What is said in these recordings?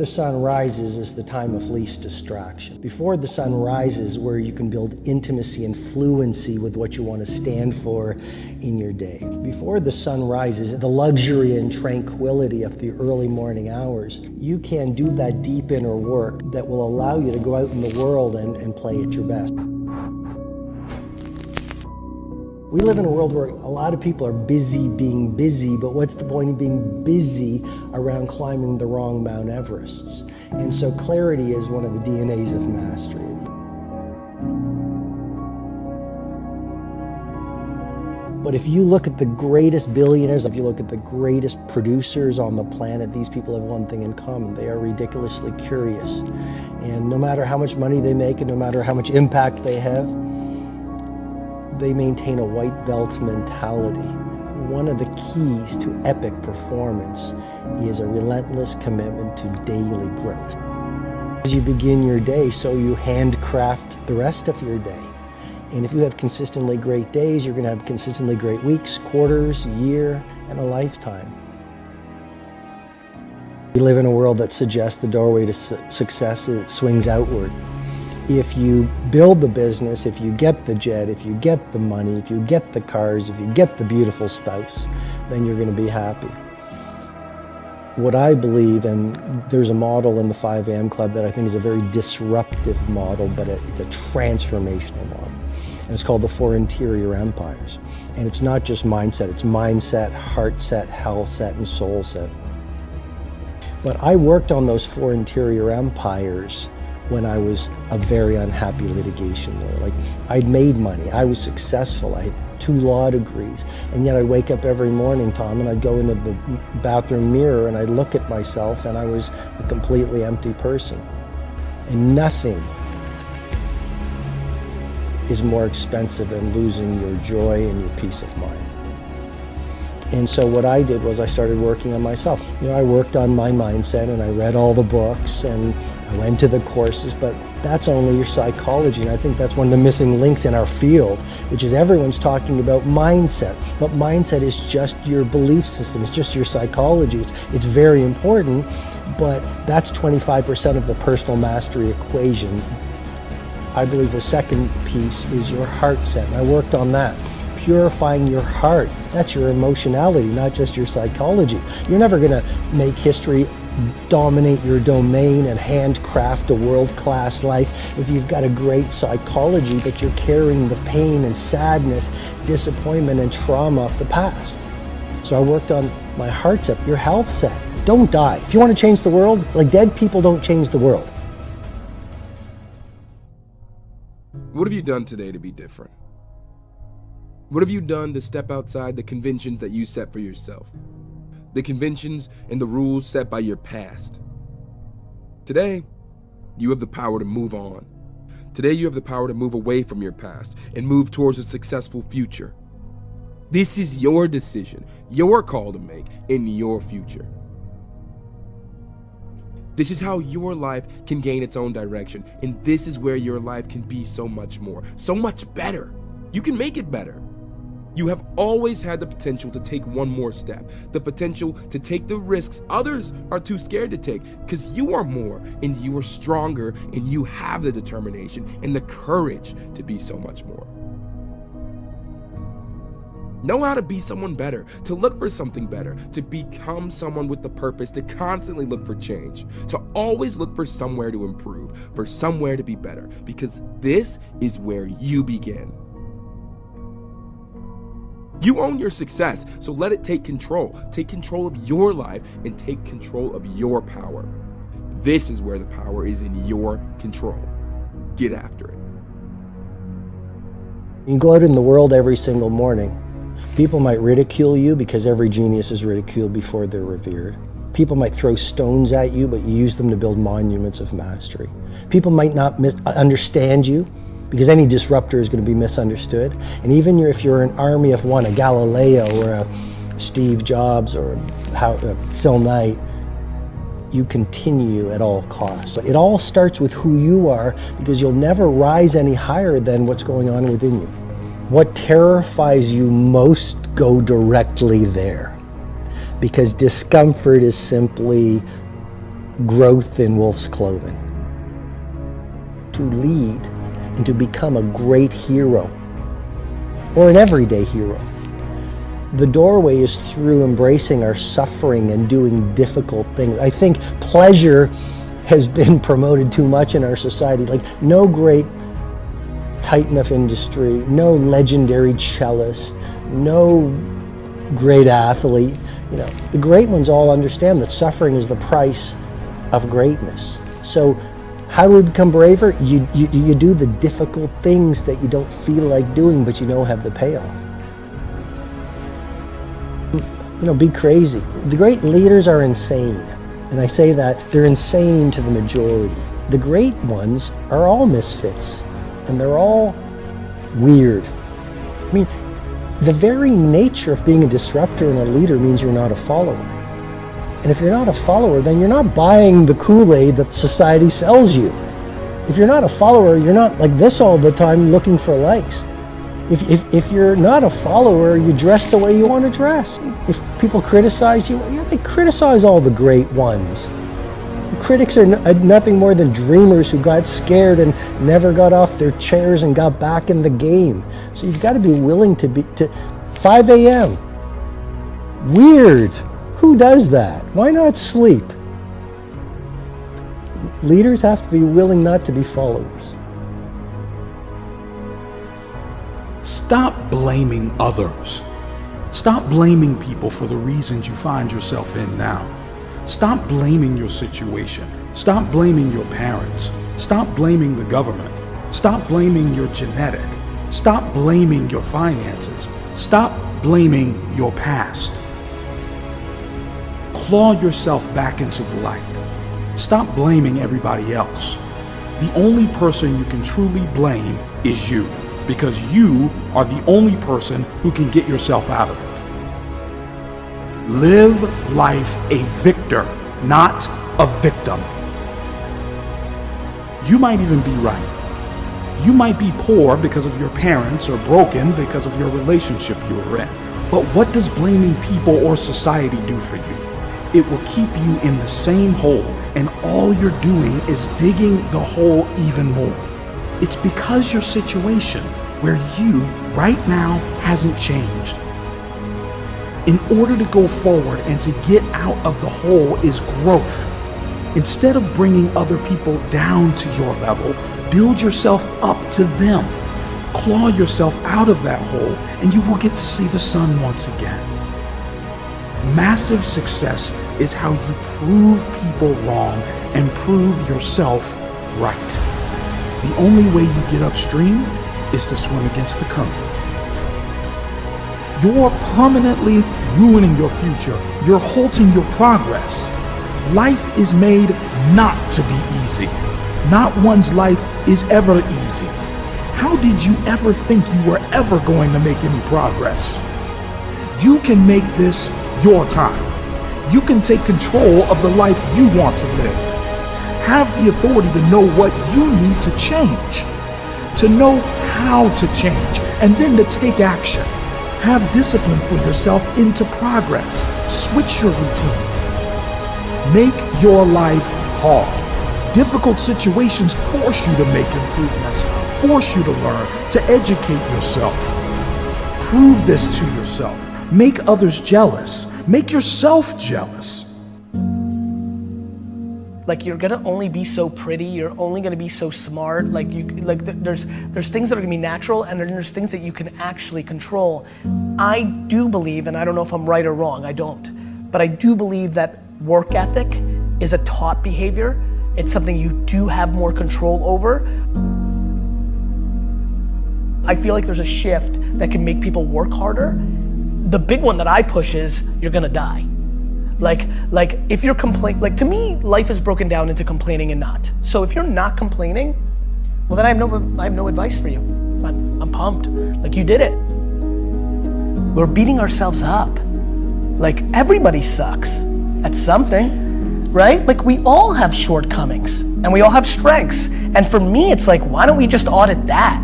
the sun rises is the time of least distraction. Before the sun rises, where you can build intimacy and fluency with what you want to stand for in your day. Before the sun rises, the luxury and tranquility of the early morning hours, you can do that deep inner work that will allow you to go out in the world and play at your best. We live in a world where a lot of people are busy being busy, but what's the point of being busy around climbing the wrong Mount Everests? And so clarity is one of the DNAs of mastery. But if you look at the greatest billionaires, if you look at the greatest producers on the planet, these people have one thing in common. They are ridiculously curious. And no matter how much money they make and no matter how much impact they have, they maintain a white belt mentality. One of the keys to epic performance is a relentless commitment to daily growth. As you begin your day, so you handcraft the rest of your day. And if you have consistently great days, you're going to have consistently great weeks, quarters, year, and a lifetime. We live in a world that suggests the doorway to success swings outward. If you build the business, if you get the jet, if you get the money, if you get the cars, if you get the beautiful spouse, then you're going to be happy. What I believe, and there's a model in the 5 AM Club that I think is a very disruptive model, but it's a transformational model. And it's called the 4 Interior Empires. And it's not just mindset, it's mindset, heart set, health set, and soul set. But I worked on those 4 interior empires when I was a very unhappy litigation lawyer. Like, I'd made money, I was successful, I had 2 law degrees, and yet I'd wake up every morning, Tom, and I'd go into the bathroom mirror and I'd look at myself and I was a completely empty person. And nothing is more expensive than losing your joy and your peace of mind. And so what I did was I started working on myself. I worked on my mindset and I read all the books and I went to the courses, but that's only your psychology. And I think that's one of the missing links in our field, which is everyone's talking about mindset. But mindset is just your belief system. It's just your psychology. It's very important, but that's 25% of the personal mastery equation. I believe the second piece is your heart set. And I worked on that. Purifying your heart. That's your emotionality, not just your psychology. You're never going to make history, dominate your domain, and handcraft a world-class life if you've got a great psychology, but you're carrying the pain and sadness, disappointment, and trauma of the past. So I worked on my heart set, your health set. Don't die. If you want to change the world, like, dead people don't change the world. What have you done today to be different? What have you done to step outside the conventions that you set for yourself? The conventions and the rules set by your past. Today, you have the power to move on. Today, you have the power to move away from your past and move towards a successful future. This is your decision, your call to make in your future. This is how your life can gain its own direction, and this is where your life can be so much more, so much better. You can make it better. You have always had the potential to take one more step, the potential to take the risks others are too scared to take, because you are more and you are stronger and you have the determination and the courage to be so much more. Know how to be someone better, to look for something better, to become someone with the purpose, to constantly look for change, to always look for somewhere to improve, for somewhere to be better, because this is where you begin. You own your success, so let it take control. Take control of your life and take control of your power. This is where the power is in your control. Get after it. You go out in the world every single morning. People might ridicule you because every genius is ridiculed before they're revered. People might throw stones at you, but you use them to build monuments of mastery. People might not understand you, because any disruptor is going to be misunderstood. And even if you're an army of one, a Galileo or a Steve Jobs or a Phil Knight, you continue at all costs. But it all starts with who you are, because you'll never rise any higher than what's going on within you. What terrifies you most, go directly there. Because discomfort is simply growth in wolf's clothing. To lead and to become a great hero, or an everyday hero. The doorway is through embracing our suffering and doing difficult things. I think pleasure has been promoted too much in our society. Like, no great titan of industry, no legendary cellist, no great athlete. You know, the great ones all understand that suffering is the price of greatness. So how do we become braver? You do the difficult things that you don't feel like doing, but you know have the payoff. You know, be crazy. The great leaders are insane. And I say that they're insane to the majority. The great ones are all misfits, and they're all weird. I mean, the very nature of being a disruptor and a leader means you're not a follower. And if you're not a follower, then you're not buying the Kool-Aid that society sells you. If you're not a follower, you're not like this all the time looking for likes. If you're not a follower, you dress the way you want to dress. If people criticize you, yeah, they criticize all the great ones. Critics are nothing more than dreamers who got scared and never got off their chairs and got back in the game. So you've got to be willing to 5 a.m. Weird. Who does that? Why not sleep? Leaders have to be willing not to be followers. Stop blaming others. Stop blaming people for the reasons you find yourself in now. Stop blaming your situation. Stop blaming your parents. Stop blaming the government. Stop blaming your genetic. Stop blaming your finances. Stop blaming your past. Claw yourself back into the light. Stop blaming everybody else. The only person you can truly blame is you, because you are the only person who can get yourself out of it. Live life a victor, not a victim. You might even be right. You might be poor because of your parents or broken because of your relationship you were in. But what does blaming people or society do for you? It will keep you in the same hole, and all you're doing is digging the hole even more. It's because your situation where you right now hasn't changed. In order to go forward and to get out of the hole is growth. Instead of bringing other people down to your level, build yourself up to them. Claw yourself out of that hole, and you will get to see the sun once again. Massive success is how you prove people wrong and prove yourself right. The only way you get upstream is to swim against the current. You're permanently ruining your future. You're halting your progress. Life is made not to be easy. Not one's life is ever easy. How did you ever think you were ever going to make any progress? You can make this your time. You can take control of the life you want to live. Have the authority to know what you need to change, to know how to change, and then to take action. Have discipline for yourself into progress. Switch your routine. Make your life hard. Difficult situations force you to make improvements, force you to learn, to educate yourself. Prove this to yourself. Make others jealous. Make yourself jealous. Like, you're gonna only be so pretty, you're only gonna be so smart, there's things that are gonna be natural, and then there's things that you can actually control. I do believe, and I don't know if I'm right or wrong, I don't, but I do believe that work ethic is a taught behavior. It's something you do have more control over. I feel like there's a shift that can make people work harder. The big one that I push is you're gonna die. Like if you're to me, life is broken down into complaining and not. So if you're not complaining, well then I have no advice for you. I'm pumped. Like, you did it. We're beating ourselves up. Like, everybody sucks at something, right? Like, we all have shortcomings and we all have strengths. And for me, it's like, why don't we just audit that?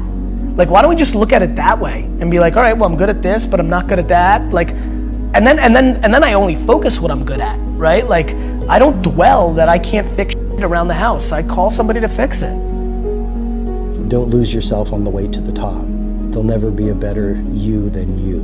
Like, why don't we just look at it that way and be like, all right, well, I'm good at this, but I'm not good at that. Like, and then I only focus what I'm good at, right? Like, I don't dwell that I can't fix shit around the house. I call somebody to fix it. Don't lose yourself on the way to the top. There'll never be a better you than you.